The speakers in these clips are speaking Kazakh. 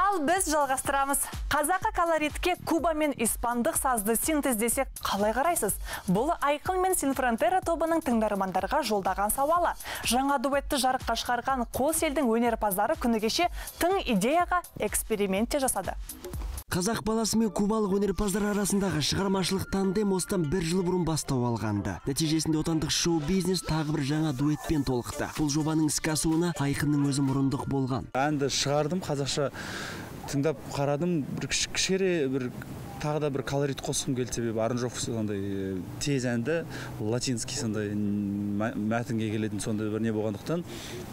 Ал біз жалғастырамыз. Қазақы колоритке Куба мен испандық сазды синтездесек қалай қарайсыз? Бұл Айқын мен Синфронтера тобының тыңдармандарға жолдаған сауалы. Жаңа дуэтті жарыққа шығарған қос елдің өнерпаздары күні кеше тың идеяға экспериментте жасады. Қазақ баласы мен кубалық өнерпаздар арасындағы шығармашылық тандем осыдан 1 жыл бұрын бастау алғанды. Нәтижесінде отандық шоу-бизнес тағы бір жаңа дуэтпен толықты. Бұл жобаның іске асуына Айқынның өзі мұрындық болған. Әнді шығардым, қазақша тыңдап қарадым, бір кішкене бір тағы да бір колорит қосқым келді, себебі аранжировка сондай тез әнді, латинский сондай мәтінге келетін сондай бір не болғандықтан,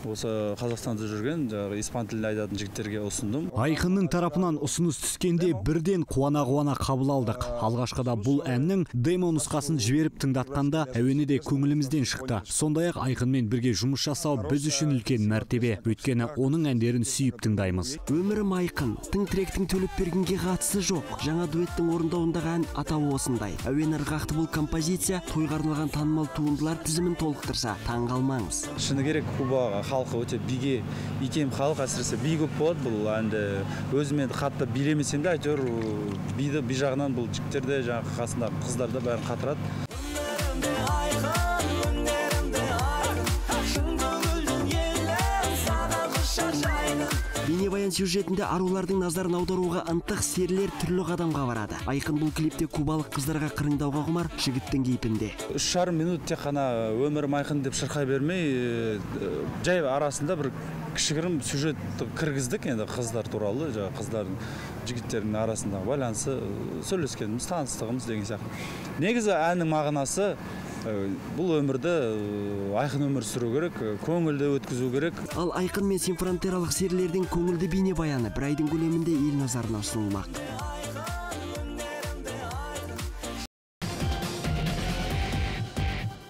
осы Қазақстанда жүрген испан тілінде айтатын жігіттерге ұсындым. Айқынның тарапынан ұсыныс түскенде бірден қуана қабыл алдық. Алғашқыда бұл әннің демо нұсқасын жіберіп тыңдатқанда әуені де көңілімізден шықты. Сондай-ақ Айқынмен бірге жұмыс жасау біз үшін үлкен мәртебе, өйткені оның әндерін сүйіп тыңдаймыз. Өмірім Айқын, тың тректің төліп бергенге қатысы жоқ. Жаңа дуэт орындауындағы ән атауы осындай. Әуен ырғақты бұл композиция тойға арналған танымал туындылар тізімін толықтырса, таң қалмаңыз. Шыны керек, Куба халқы өте биге икем халық, әсіресе би көп болады. Бұл әнді өзімен қатты билемесем де, әйтеуір би жағынан бұл жігіттерде, жаңағы қасындағы қыздарда бәрін қатырады. Бейнебаян сюжетінде арулардың назарын аударуға ынтық серілер түрлі қадамға барады. Айқын бұл клипте кубалық қыздарға қырыңдауға құмар жігіттің кейпінде. 3,5 минут тек қана өмірім Айқын деп шырқай бермей, жай арасында бір кішігірім сюжет кіргіздік, енді қыздар туралы, қыздардың жігіттердің арасында байланысы, сөйлескеніміз, таныстығымыз деген сияқты. Негізі әннің мағынасы бұл өмірді Айқын өмір сүру керек, көңілді өткізу керек. Ал Айқын мен синфронтералық серілердің көңілді бейнебаяны бір айдың көлемінде ел назарына ұсынылмақ.